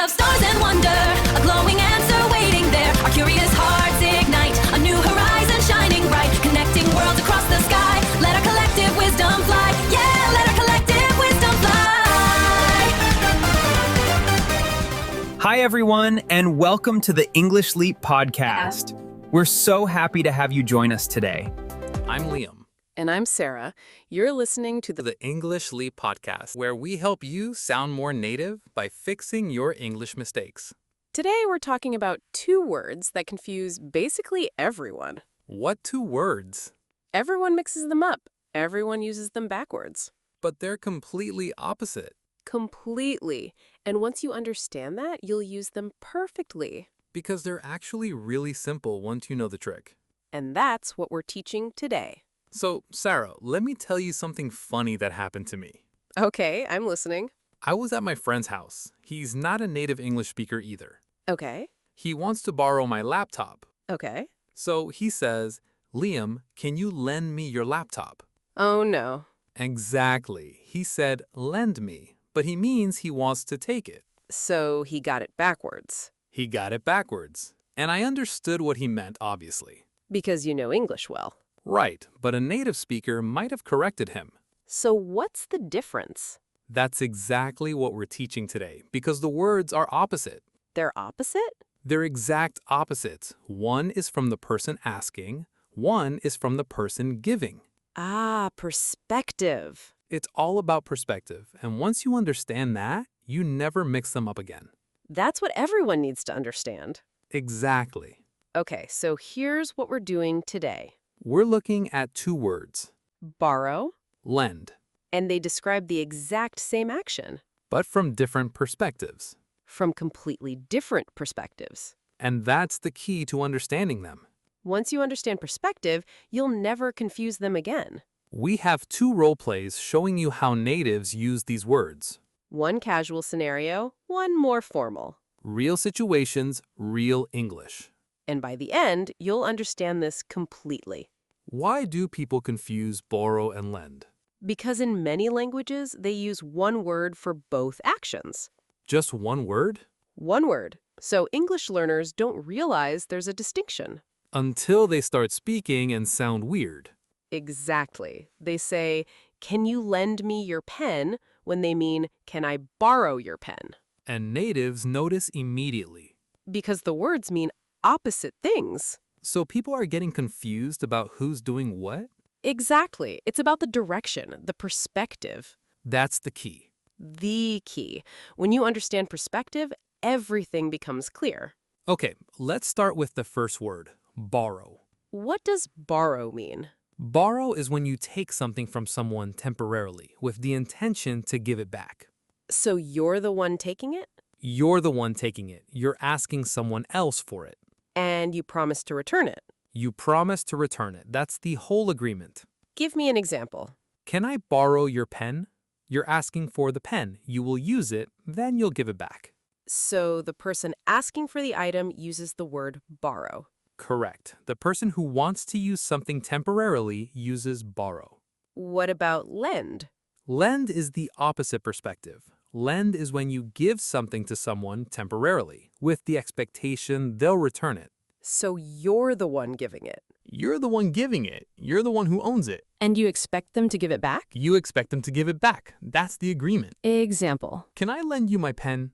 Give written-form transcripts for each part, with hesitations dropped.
of stars and wonder, a glowing answer waiting there. Our curious hearts ignite, a new horizon shining bright, connecting worlds across the sky. Let our collective wisdom fly. Yeah, let our collective wisdom fly. Hi, everyone, and welcome to the English Leap podcast. We're so happy to have you join us today. I'm Liam. And I'm Sara. You're listening to The English Leap podcast, where we help you sound more native by fixing your English mistakes. Today we're talking about two words that confuse basically everyone. What two words? Everyone mixes them up. Everyone uses them backwards. But they're completely opposite. Completely. And once you understand that, you'll use them perfectly. Because they're actually really simple once you know the trick. And that's what we're teaching today. So, Sara, let me tell you something funny that happened to me. Okay, I'm listening. I was at my friend's house. He's not a native English speaker either. Okay. He wants to borrow my laptop. Okay. So he says, Liam, can you lend me your laptop? Oh, no. Exactly. He said, lend me, but he means he wants to take it. So he got it backwards. He got it backwards. And I understood what he meant, obviously. Because you know English well. Right, but a native speaker might have corrected him. So what's the difference? That's exactly what we're teaching today, because the words are opposite. They're opposite? They're exact opposites. One is from the person asking, one is from the person giving. Ah, perspective. It's all about perspective, and once you understand that, you never mix them up again. That's what everyone needs to understand. Exactly. Okay, so here's what we're doing today. We're looking at two words, Borrow, lend, and they describe the exact same action but from different perspectives. from completely different perspectives. And that's the key to understanding them. Once you understand perspective, you'll never confuse them again. We have two role plays showing you how natives use these words. One casual scenario, one more formal. Real situations, real English. And by the end, you'll understand this completely. Why do people confuse borrow and lend? Because in many languages, they use one word for both actions. Just one word? One word. So English learners don't realize there's a distinction. Until they start speaking and sound weird. Exactly. They say, "Can you lend me your pen?" when they mean, "Can I borrow your pen?" And natives notice immediately. Because the words mean opposite things. So people are getting confused about who's doing what? Exactly. It's about the direction, the perspective. That's the key. The key. When you understand perspective, everything becomes clear. Okay, let's start with the first word, borrow. What does borrow mean? Borrow is when you take something from someone temporarily with the intention to give it back. So you're the one taking it? You're the one taking it. You're asking someone else for it. And you promise to return it. You promise to return it. That's the whole agreement. Give me an example. Can I borrow your pen? You're asking for the pen. You will use it, then you'll give it back. So the person asking for the item uses the word borrow. Correct. The person who wants to use something temporarily uses borrow. What about lend? Lend is the opposite perspective. Lend is when you give something to someone temporarily, with the expectation they'll return it. So you're the one giving it. You're the one giving it. You're the one who owns it. And you expect them to give it back? You expect them to give it back. That's the agreement. Example. Can I lend you my pen?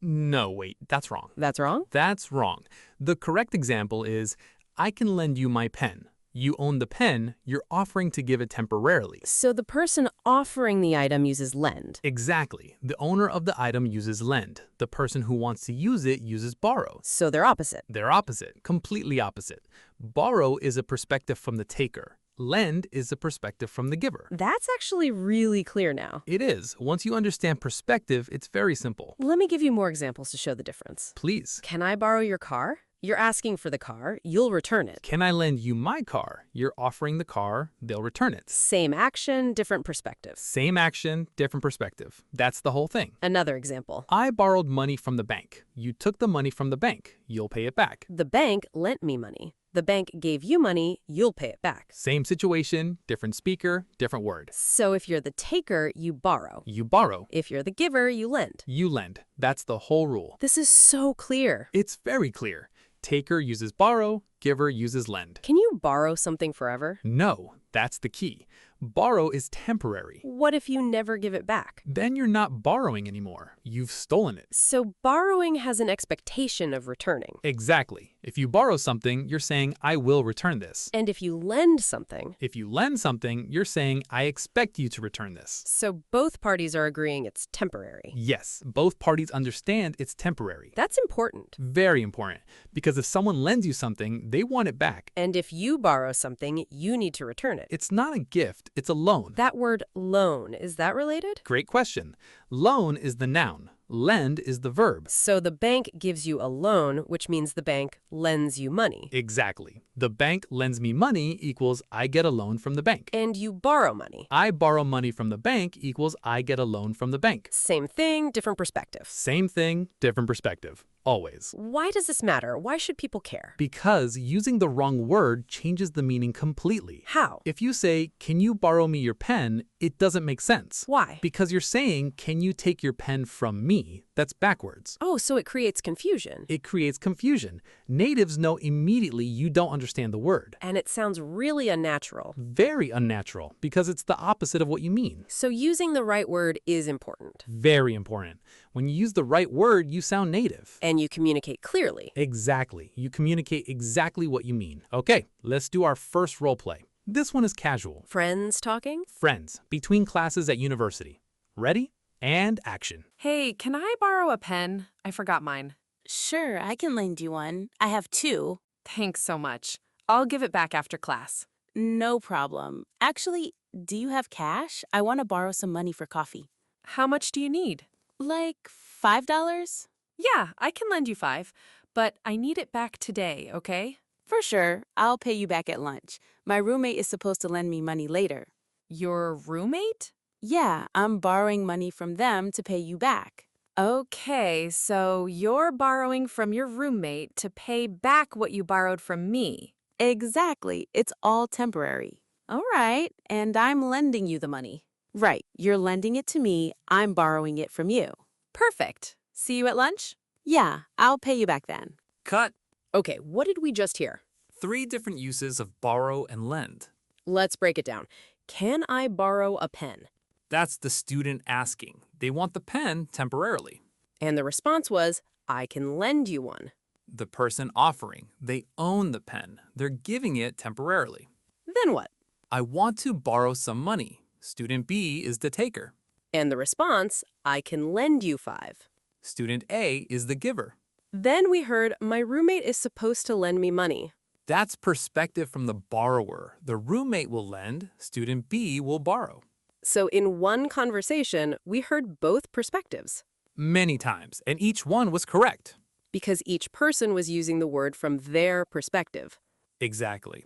No, wait, that's wrong. That's wrong? That's wrong. The correct example is, I can lend you my pen. You own the pen, you're offering to give it temporarily. So the person offering the item uses lend. Exactly. The owner of the item uses lend. The person who wants to use it uses borrow. So they're opposite. They're opposite, completely opposite. Borrow is a perspective from the taker. Lend is a perspective from the giver. That's actually really clear now. It is. Once you understand perspective, it's very simple. Let me give you more examples to show the difference. Please. Can I borrow your car? You're asking for the car, you'll return it. Can I lend you my car? You're offering the car, they'll return it. Same action, different perspective. Same action, different perspective. That's the whole thing. Another example. I borrowed money from the bank. You took the money from the bank. You'll pay it back. The bank lent me money. The bank gave you money, you'll pay it back. Same situation, different speaker, different word. So if you're the taker, you borrow. You borrow. If you're the giver, you lend. You lend. That's the whole rule. This is so clear. It's very clear. Taker uses borrow, giver uses lend. Can you borrow something forever? No, that's the key. Borrow is temporary. What if you never give it back? Then you're not borrowing anymore. You've stolen it. So borrowing has an expectation of returning. Exactly. If you borrow something, you're saying, I will return this. And if you lend something, If you lend something, you're saying, I expect you to return this. so both parties are agreeing it's temporary. Yes, both parties understand it's temporary. That's important. Very important, because if someone lends you something, they want it back. And if you borrow something, you need to return it. It's not a gift, it's a loan. That word loan, is that related? Great question. Loan is the noun. Lend is the verb. So the bank gives you a loan, which means the bank lends you money. Exactly. The bank lends me money equals I get a loan from the bank. And you borrow money. I borrow money from the bank equals I get a loan from the bank. Same thing, different perspective. Same thing, different perspective. Always. Why does this matter? Why should people care? Because using the wrong word changes the meaning completely. How? If you say, can you borrow me your pen, it doesn't make sense. Why? Because you're saying, can you take your pen from me? That's backwards. Oh, so it creates confusion. It creates confusion. Natives know immediately you don't understand the word. And it sounds really unnatural. Very unnatural, because it's the opposite of what you mean. So using the right word is important. Very important. When you use the right word, you sound native. And you communicate clearly. Exactly. You communicate exactly what you mean. Okay, let's do our first role play. This one is casual. Friends talking? Friends, between classes at university. Ready? And action. Hey, can I borrow a pen? I forgot mine. Sure, I can lend you one. I have two. Thanks so much. I'll give it back after class. No problem. Actually, do you have cash? I want to borrow some money for coffee. How much do you need? Like $5? Yeah, I can lend you 5, but I need it back today, okay? For sure. I'll pay you back at lunch. My roommate is supposed to lend me money later. Your roommate? Yeah, I'm borrowing money from them to pay you back. Okay, so you're borrowing from your roommate to pay back what you borrowed from me. Exactly. It's all temporary. All right, and I'm lending you the money. Right, you're lending it to me. I'm borrowing it from you. Perfect. See you at lunch? Yeah, I'll pay you back then. Cut. Okay, what did we just hear? 3 different uses of borrow and lend. Let's break it down. Can I borrow a pen? That's the student asking. They want the pen temporarily. And the response was, I can lend you one. The person offering, they own the pen. They're giving it temporarily. Then what? I want to borrow some money. Student B is the taker. And the response, I can lend you 5. Student A is the giver. Then we heard, my roommate is supposed to lend me money. That's perspective from the borrower. The roommate will lend, student B will borrow. So in one conversation, we heard both perspectives. Many times, and each one was correct. Because each person was using the word from their perspective. Exactly.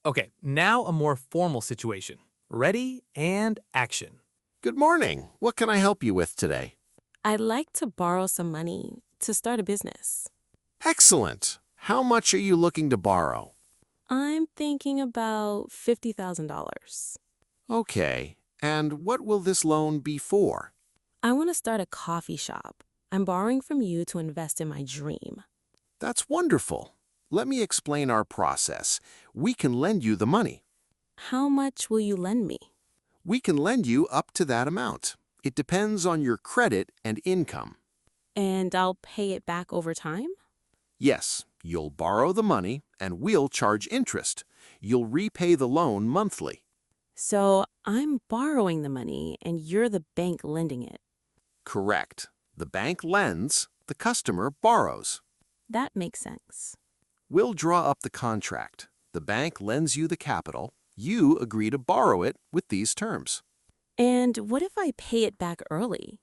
Okay, now a more formal situation. Ready and action. Good morning. What can I help you with today? I'd like to borrow some money to start a business. Excellent. How much are you looking to borrow? I'm thinking about $50,000. Okay. And what will this loan be for? I want to start a coffee shop. I'm borrowing from you to invest in my dream. That's wonderful. Let me explain our process. We can lend you the money. How much will you lend me? We can lend you up to that amount. It depends on your credit and income. And I'll pay it back over time? Yes, you'll borrow the money and we'll charge interest. You'll repay the loan monthly. So I'm borrowing the money and you're the bank lending it. Correct. The bank lends, the customer borrows. That makes sense. We'll draw up the contract. The bank lends you the capital. You agree to borrow it with these terms. And what if I pay it back early?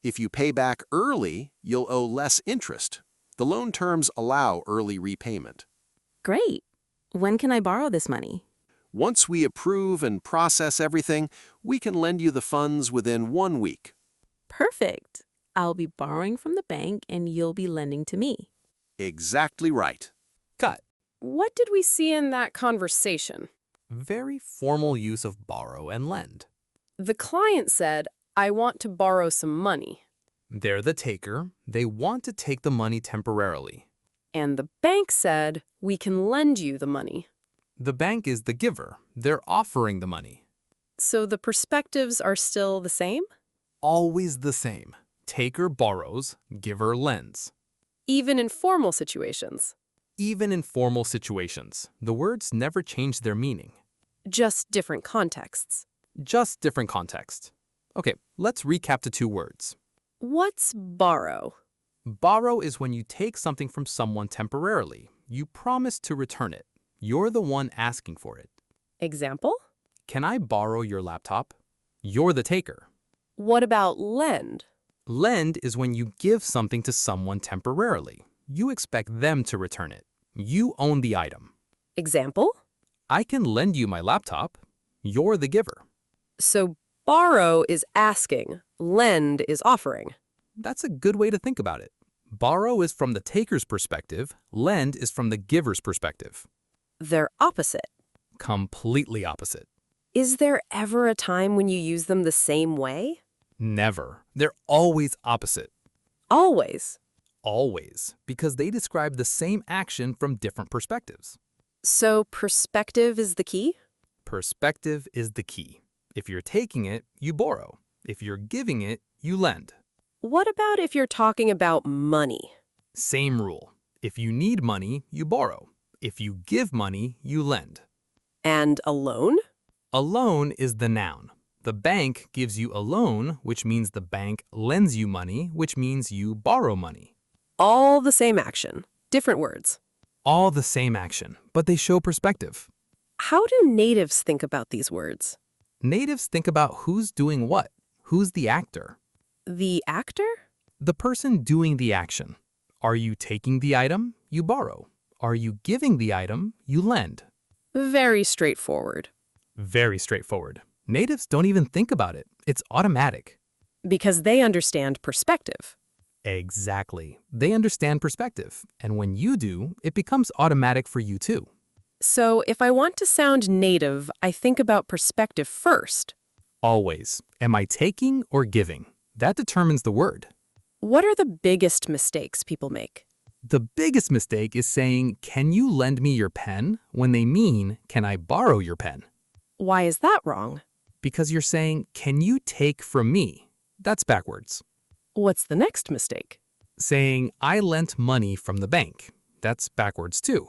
If you pay back early, you'll owe less interest. The loan terms allow early repayment. Great. When can I borrow this money? Once we approve and process everything, we can lend you the funds within 1 week. Perfect. I'll be borrowing from the bank and you'll be lending to me. Exactly right. Cut. What did we see in that conversation? Very formal use of borrow and lend. The client said, I want to borrow some money. They're the taker. They want to take the money temporarily. And the bank said, we can lend you the money. The bank is the giver. They're offering the money. So the perspectives are still the same? Always the same. Taker borrows, giver lends. Even in formal situations. Even in formal situations, the words never change their meaning. Just different contexts. Just different context. Okay, let's recap the two words. What's borrow? Borrow is when you take something from someone temporarily. You promise to return it. You're the one asking for it. Example? Can I borrow your laptop? You're the taker. What about lend? Lend is when you give something to someone temporarily. You expect them to return it. You own the item. Example? I can lend you my laptop. You're the giver. So borrow is asking, lend is offering. That's a good way to think about it. Borrow is from the taker's perspective. Lend is from the giver's perspective. They're opposite. Completely opposite. Is there ever a time when you use them the same way? Never. They're always opposite. Always. Always. Because they describe the same action from different perspectives. So perspective is the key? Perspective is the key. If you're taking it, you borrow. If you're giving it, you lend. What about if you're talking about money? Same rule. If you need money, you borrow. If you give money, you lend. And a loan? A loan is the noun. The bank gives you a loan, which means the bank lends you money, which means you borrow money. All the same action, different words. All the same action, but they show perspective. How do natives think about these words? Natives think about who's doing what. Who's the actor? The actor? The person doing the action. Are you taking the item? You borrow. Are you giving the item? You lend. Very straightforward. Very straightforward. Natives don't even think about it. It's automatic. Because they understand perspective. Exactly. They understand perspective. And when you do, it becomes automatic for you too. So if I want to sound native, I think about perspective first. Always. Am I taking or giving? That determines the word. What are the biggest mistakes people make? The biggest mistake is saying, can you lend me your pen? When they mean, can I borrow your pen? Why is that wrong? Because you're saying, can you take from me? That's backwards. What's the next mistake? Saying, I lent money from the bank. That's backwards too.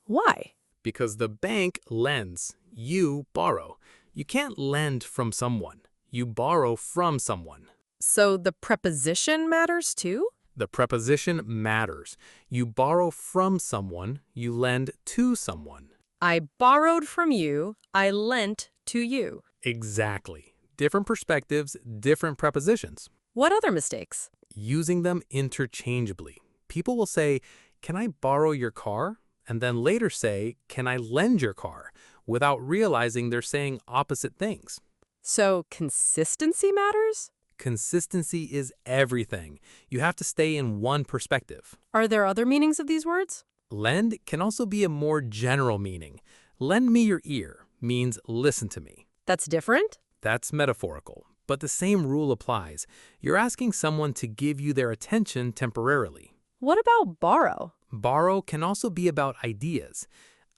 Why? Because the bank lends, you borrow. You can't lend from someone. You borrow from someone. So the preposition matters too? The preposition matters. You borrow from someone, you lend to someone. I borrowed from you, I lent to you. Exactly. Different perspectives, different prepositions. What other mistakes? Using them interchangeably. People will say, can I borrow your car? And then later say, can I lend your car? Without realizing they're saying opposite things. So consistency matters? Consistency is everything. You have to stay in one perspective. Are there other meanings of these words? Lend can also be a more general meaning. Lend me your ear means listen to me. That's different? That's metaphorical, but the same rule applies. You're asking someone to give you their attention temporarily. What about borrow? Borrow can also be about ideas.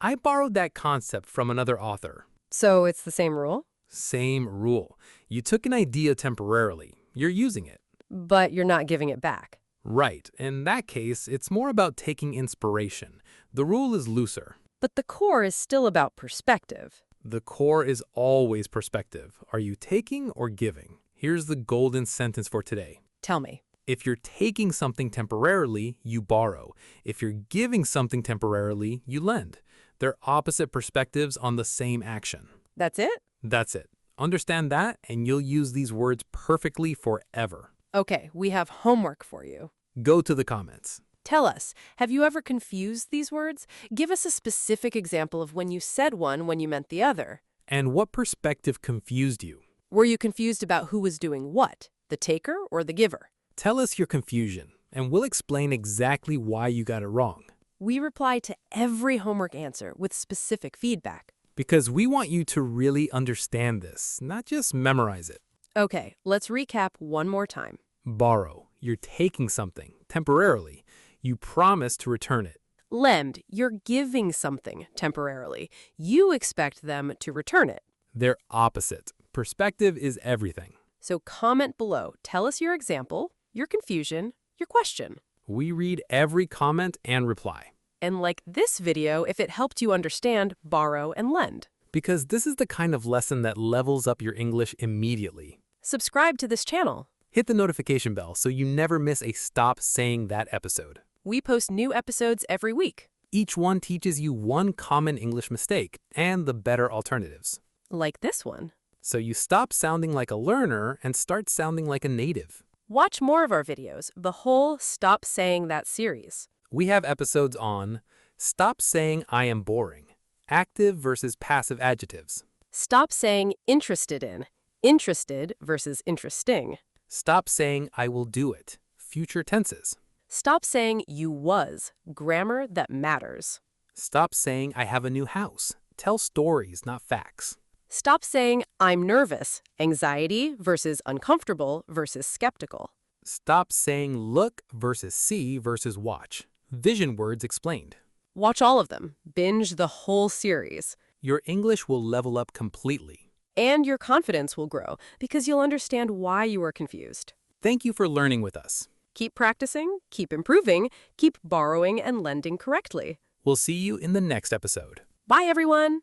I borrowed that concept from another author. So it's the same rule? Same rule. You took an idea temporarily. You're using it. But you're not giving it back. Right. In that case, it's more about taking inspiration. The rule is looser. But the core is still about perspective. The core is always perspective. Are you taking or giving? Here's the golden sentence for today. Tell me. If you're taking something temporarily, you borrow. If you're giving something temporarily, you lend. They're opposite perspectives on the same action. That's it? That's it. Understand that, and you'll use these words perfectly forever. Okay, we have homework for you. Go to the comments. Tell us, have you ever confused these words? Give us a specific example of when you said one when you meant the other. And what perspective confused you? Were you confused about who was doing what, the taker or the giver? Tell us your confusion, and we'll explain exactly why you got it wrong. We reply to every homework answer with specific feedback. Because we want you to really understand this, not just memorize it. Okay, let's recap one more time. Borrow. You're taking something temporarily. You promise to return it. Lend. You're giving something temporarily. You expect them to return it. They're opposite. Perspective is everything. So comment below. Tell us your example, your confusion, your question. We read every comment and reply. And like this video if it helped you understand borrow and lend. Because this is the kind of lesson that levels up your English immediately. Subscribe to this channel. Hit the notification bell so you never miss a Stop Saying That episode. We post new episodes every week. Each one teaches you one common English mistake and the better alternatives. Like this one. So you stop sounding like a learner and start sounding like a native. Watch more of our videos, the whole Stop Saying That series. We have episodes on Stop Saying I Am Boring, active versus passive adjectives. Stop saying interested in, interested versus interesting. Stop saying I will do it, future tenses. Stop saying you was, grammar that matters. Stop saying I have a new house, tell stories, not facts. Stop saying I'm nervous, anxiety versus uncomfortable versus skeptical. Stop saying look versus see versus watch. Vision words explained. Watch all of them. Binge the whole series. Your English will level up completely. And your confidence will grow because you'll understand why you are confused. Thank you for learning with us. Keep practicing, keep improving, keep borrowing and lending correctly. We'll see you in the next episode. Bye, everyone!